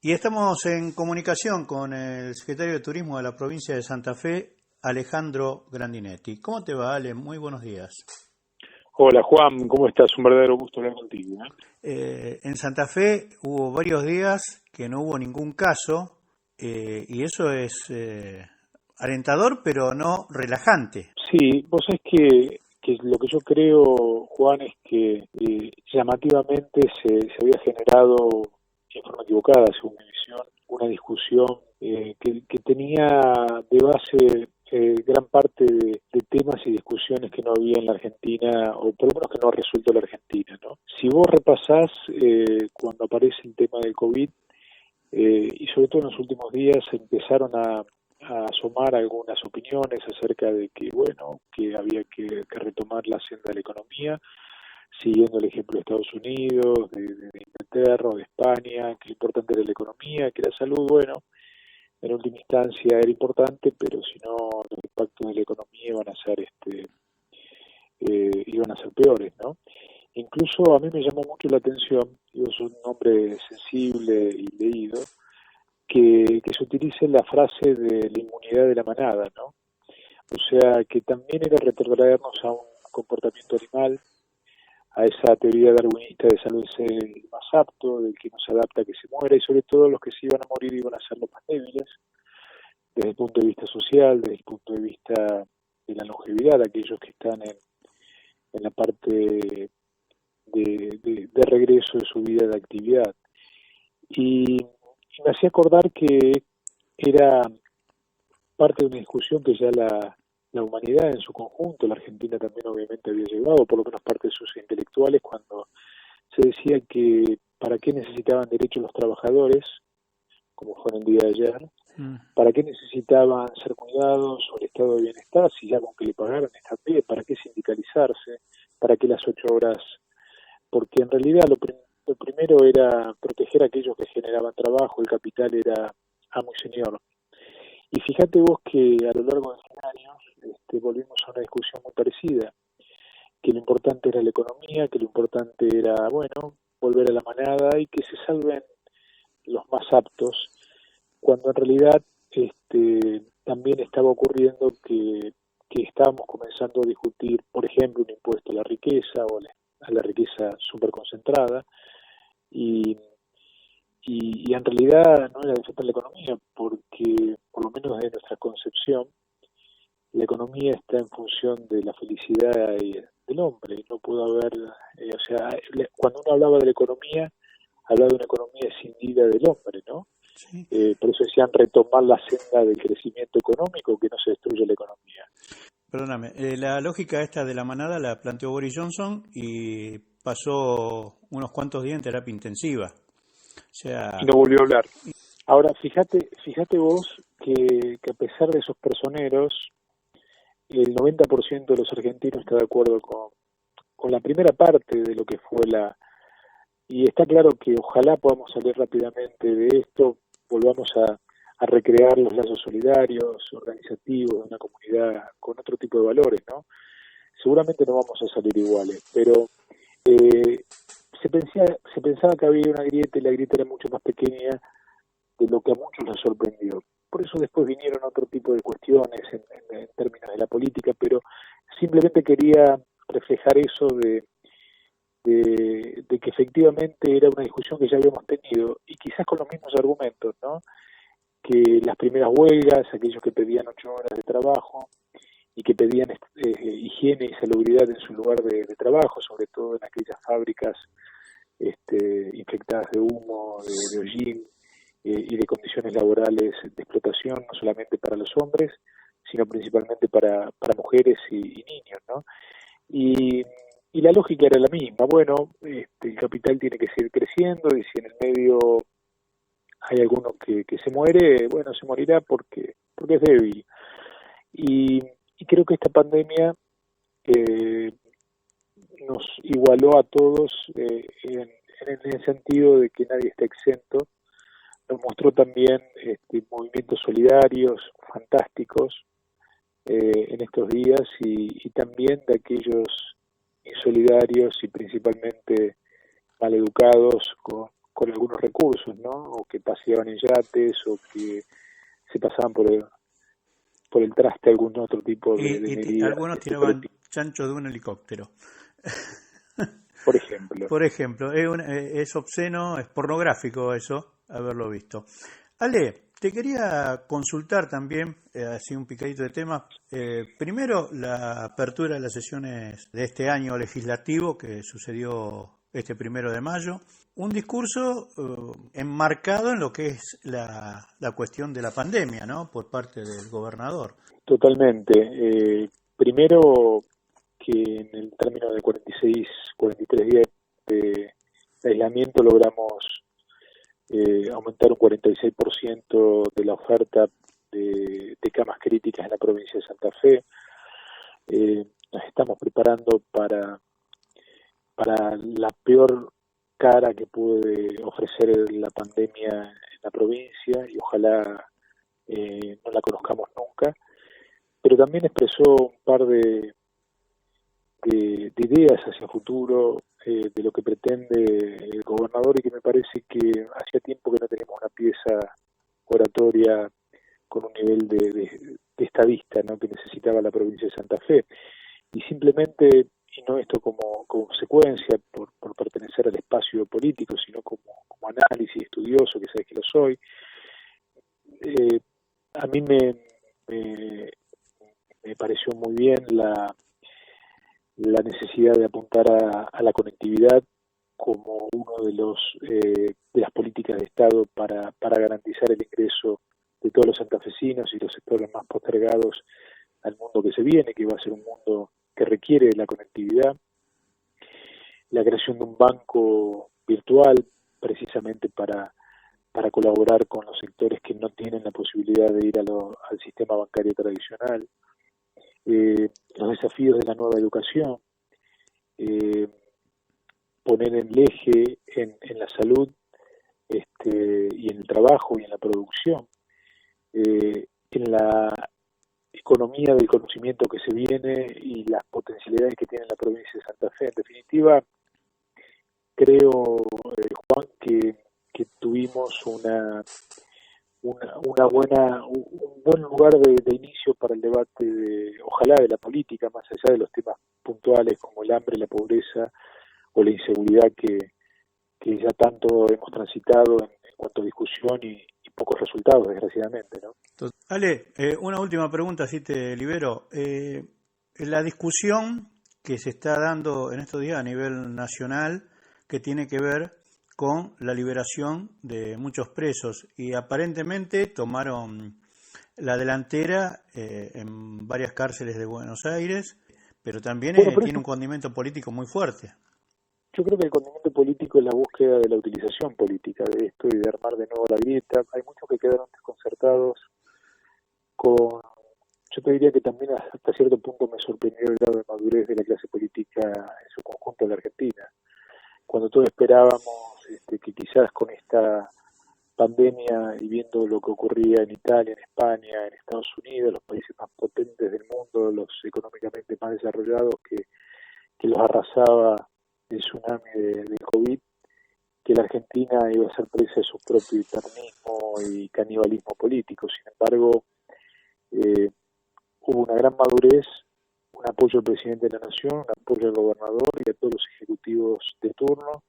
Y estamos en comunicación con el secretario de Turismo de la provincia de Santa Fe, Alejandro Grandinetti. ¿Cómo te va, Ale? Muy buenos días. Hola Juan, ¿cómo estás? Un verdadero gusto hablar contigo. En Santa Fe hubo varios días que no hubo ningún caso y eso es alentador, pero no relajante. Sí, vos sabés que lo que yo creo, Juan, es que llamativamente se había generado, en forma equivocada, según mi visión, una discusión que tenía de base gran parte de temas y discusiones que no había en la Argentina, o por lo menos que no ha resuelto la Argentina, ¿no? Si vos repasás cuando aparece el tema del COVID, y sobre todo en los últimos días empezaron a asomar algunas opiniones acerca de que, bueno, que había que retomar la senda de la economía, siguiendo el ejemplo de Estados Unidos, de Inglaterra, de España, que lo importante era la economía, que la salud, bueno, en última instancia era importante, pero si no, los impactos de la economía iban a ser peores, ¿no? Incluso a mí me llamó mucho la atención, yo soy un hombre sensible y leído, que se utilice la frase de la inmunidad de la manada, ¿no? O sea, que también era retrotraernos a un comportamiento animal, a esa teoría darwinista de salvarse el más apto, del que no se adapta a que se muera, y sobre todo los que se iban a morir iban a ser los más débiles, desde el punto de vista social, desde el punto de vista de la longevidad, aquellos que están en la parte de regreso de su vida de actividad. Y me hacía acordar que era parte de una discusión que ya la humanidad en su conjunto, la Argentina también obviamente había llevado, por lo menos parte de sus intelectuales, cuando se decía que para qué necesitaban derechos los trabajadores, como fue en el día de ayer, para qué necesitaban ser cuidados o el estado de bienestar, si ya con que le pagaran está bien, para qué sindicalizarse, para qué las 8 horas, porque en realidad lo primero era proteger a aquellos que generaban trabajo, el capital era amo y señor. Y fíjate vos que a lo largo de 100 años volvimos a una discusión muy parecida, que lo importante era la economía, que lo importante era, bueno, volver a la manada y que se salven los más aptos, cuando en realidad también estaba ocurriendo que estábamos comenzando a discutir, por ejemplo, un impuesto a la riqueza o a la riqueza súper concentrada, y y en realidad no era defender la economía, porque por lo menos desde nuestra concepción, la economía está en función de la felicidad del hombre. No pudo haber, o sea, cuando uno hablaba de la economía, hablaba de una economía escindida del hombre, ¿no? Sí. Por eso decían retomar la senda del crecimiento económico, que no se destruye la economía. Perdóname, la lógica esta de la manada la planteó Boris Johnson y pasó unos cuantos días en terapia intensiva. O Y sea, no volvió a hablar. Ahora, fíjate vos que a pesar de esos personeros, el 90% de los argentinos está de acuerdo con la primera parte de lo que fue y está claro que ojalá podamos salir rápidamente de esto, volvamos a recrear los lazos solidarios, organizativos de una comunidad con otro tipo de valores, ¿no? Seguramente no vamos a salir iguales, pero eh, se pensaba que había una grieta y la grieta era mucho más pequeña de lo que a muchos les sorprendió. Por eso después vinieron otro tipo de cuestiones en términos de la política, pero simplemente quería reflejar eso de que efectivamente era una discusión que ya habíamos tenido y quizás con los mismos argumentos, ¿no? Que las primeras huelgas, aquellos que pedían 8 horas de trabajo y que pedían higiene y salubridad en su lugar de trabajo, sobre todo en aquellas fábricas infectadas de humo, de hollín y de condiciones laborales de explotación, no solamente para los hombres, sino principalmente para mujeres y niños, ¿no? Y, y la lógica era la misma. Bueno, el capital tiene que seguir creciendo y si en el medio hay alguno que se muere, bueno, se morirá porque es débil. Y creo que esta pandemia eh, nos igualó a todos en el sentido de que nadie está exento. Nos mostró también movimientos solidarios fantásticos en estos días y también de aquellos insolidarios y principalmente maleducados con algunos recursos, ¿no? O que paseaban en yates, o que se pasaban por el traste algún otro tipo de medida. Algunos tiraban chancho de un helicóptero. Por ejemplo. Por ejemplo, es obsceno, es pornográfico eso, haberlo visto. Ale, te quería consultar también, así un picadito de tema. Primero, la apertura de las sesiones de este año legislativo que sucedió este 1 de mayo. Un discurso enmarcado en lo que es la cuestión de la pandemia, ¿no? Por parte del gobernador. Totalmente. Primero, que en el término de 46, 43 días de aislamiento logramos aumentar un 46% de la oferta de camas críticas en la provincia de Santa Fe. Nos estamos preparando para la peor cara que puede ofrecer la pandemia en la provincia, y ojalá no la conozcamos nunca, pero también expresó un par de ideas hacia el futuro, de lo que pretende el gobernador, y que me parece que hacía tiempo que no teníamos una pieza oratoria con un nivel de estadista, ¿no?, que necesitaba la provincia de Santa Fe. Y simplemente, y no esto como consecuencia por pertenecer al espacio político, sino como análisis estudioso, que sabes que lo soy, a mí me pareció muy bien la necesidad de apuntar a la conectividad como uno de las políticas de Estado para garantizar el ingreso de todos los santafesinos y los sectores más postergados al mundo que se viene, que va a ser un mundo que requiere la conectividad. La creación de un banco virtual, precisamente para colaborar con los sectores que no tienen la posibilidad de ir al sistema bancario tradicional. Los desafíos de la nueva educación, poner en el eje en la salud, y en el trabajo y en la producción, en la economía del conocimiento que se viene y las potencialidades que tiene la provincia de Santa Fe. En definitiva, creo, Juan, que tuvimos un buen lugar de inicio para el debate ojalá de la política, más allá de los temas puntuales como el hambre, la pobreza o la inseguridad que ya tanto hemos transitado en cuanto a discusión y pocos resultados, desgraciadamente, ¿no? Ale, una última pregunta, así te libero. La discusión que se está dando en estos días a nivel nacional, que tiene que ver con la liberación de muchos presos, y aparentemente tomaron la delantera en varias cárceles de Buenos Aires, pero también tiene un condimento político muy fuerte. Yo creo que el condimento político es la búsqueda de la utilización política de esto y de armar de nuevo la grieta. Hay muchos que quedaron desconcertados yo te diría que también hasta cierto punto me sorprendió el grado de madurez de la clase política en su conjunto en la Argentina. Cuando todos esperábamos que quizás con esta pandemia y viendo lo que ocurría en Italia, en España, en Estados Unidos, los países más potentes del mundo, los económicamente más desarrollados, que los arrasaba el tsunami del COVID, que la Argentina iba a ser presa de su propio eternismo y canibalismo político. Sin embargo, hubo una gran madurez, un apoyo al presidente de la Nación, un apoyo al gobernador y a todos los ejecutivos de turno,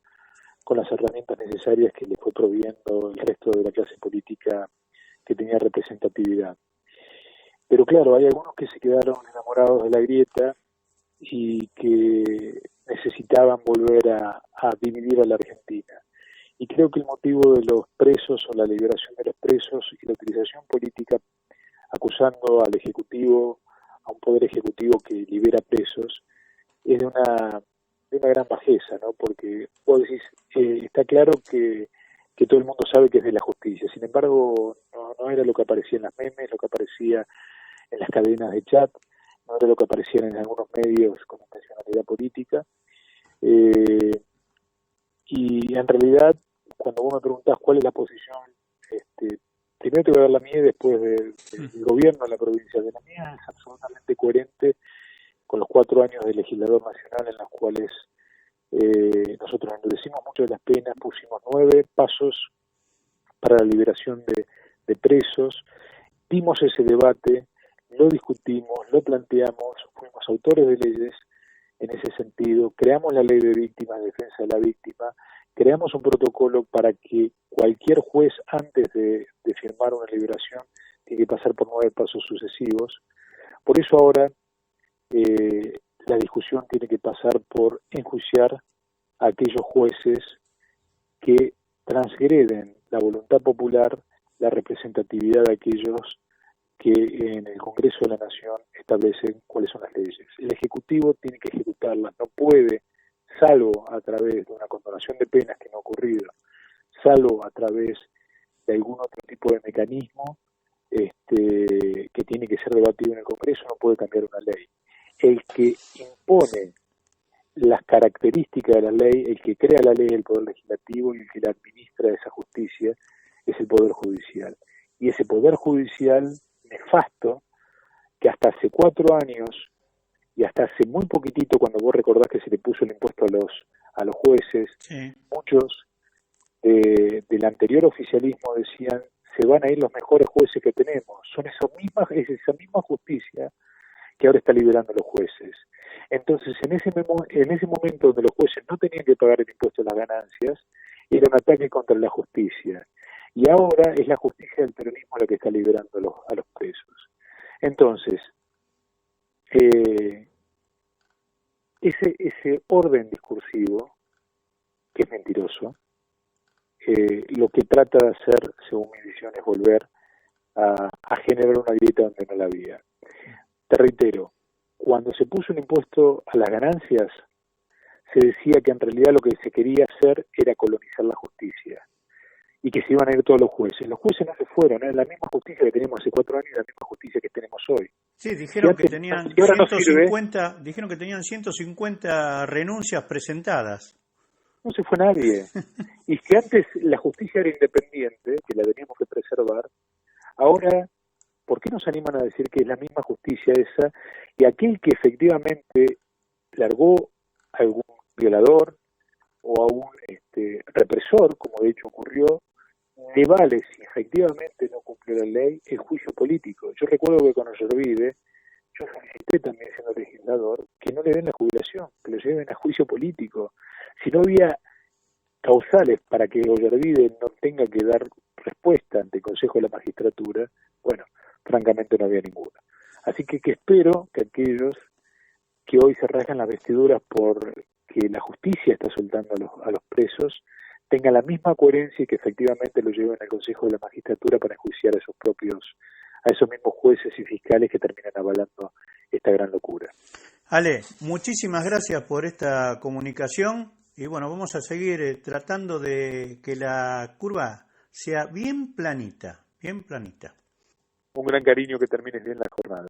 con las herramientas necesarias que le fue proveyendo el resto de la clase política que tenía representatividad. Pero claro, hay algunos que se quedaron enamorados de la grieta y que necesitaban volver a dividir a la Argentina. Y creo que el motivo de los presos o la liberación de los presos y la utilización política acusando al Ejecutivo, a un poder ejecutivo que libera presos, es de una gran bajeza, ¿no? Porque vos decís, está claro que todo el mundo sabe que es de la justicia, sin embargo no era lo que aparecía en las memes, lo que aparecía en las cadenas de chat, no era lo que aparecía en algunos medios con intencionalidad política, y en realidad cuando vos me preguntás cuál es la posición, primero te voy a dar la mía y después del gobierno de la provincia. De la mía es absolutamente coherente con los 4 años de legislador nacional en los cuales nosotros endurecimos mucho de las penas, pusimos 9 pasos para la liberación de presos, dimos ese debate, lo discutimos, lo planteamos, fuimos autores de leyes en ese sentido, creamos la ley de víctimas, defensa de la víctima, creamos un protocolo para que cualquier juez antes de firmar una liberación tiene que pasar por 9 pasos sucesivos. Por eso ahora la discusión tiene que pasar por enjuiciar a aquellos jueces que transgreden la voluntad popular, la representatividad de aquellos que en el Congreso de la Nación establecen cuáles son las leyes. El Ejecutivo tiene que ejecutarlas, no puede, salvo a través de una condonación de penas que no ha ocurrido, salvo a través de algún otro tipo de mecanismo que tiene que ser debatido en el Congreso, no puede cambiar una ley. El que impone las características de la ley, el que crea la ley es el Poder Legislativo y el que la administra esa justicia es el Poder Judicial. Y ese Poder Judicial nefasto, que hasta hace 4 años y hasta hace muy poquitito, cuando vos recordás que se le puso el impuesto a los jueces, sí, muchos del anterior oficialismo decían se van a ir los mejores jueces que tenemos. Es esa misma justicia que ahora está liberando a los jueces. Entonces, en ese momento donde los jueces no tenían que pagar el impuesto a las ganancias, era un ataque contra la justicia. Y ahora es la justicia del peronismo la que está liberando a los presos. Entonces, ese orden discursivo, que es mentiroso, lo que trata de hacer, según mi visión, es volver a generar una grieta donde no la había. Te reitero, cuando se puso el impuesto a las ganancias, se decía que en realidad lo que se quería hacer era colonizar la justicia y que se iban a ir todos los jueces. Los jueces no se fueron, es la misma justicia que teníamos hace 4 años y la misma justicia que tenemos hoy. Sí, dijeron que tenían 150, dijeron que tenían 150 renuncias presentadas. No se fue nadie. Y si antes la justicia era independiente, que la teníamos que preservar, ahora, ¿por qué nos animan a decir que es la misma justicia esa? Y aquel que efectivamente largó a algún violador o a un represor, como de hecho ocurrió, le vale, si efectivamente no cumplió la ley, el juicio político. Yo recuerdo que con Ollarvide, yo solicité también, siendo legislador, que no le den la jubilación, que lo lleven a juicio político. Si no había causales para que Ollarvide no tenga que dar respuesta ante el Consejo de la Magistratura, bueno, francamente no había ninguna. Así que espero que aquellos que hoy se rasgan las vestiduras por que la justicia está soltando a los presos tengan la misma coherencia y que efectivamente lo lleven al Consejo de la Magistratura para enjuiciar a esos mismos jueces y fiscales que terminan avalando esta gran locura. Ale, muchísimas gracias por esta comunicación y bueno, vamos a seguir tratando de que la curva sea bien planita, bien planita. Un gran cariño, que termines bien la jornada.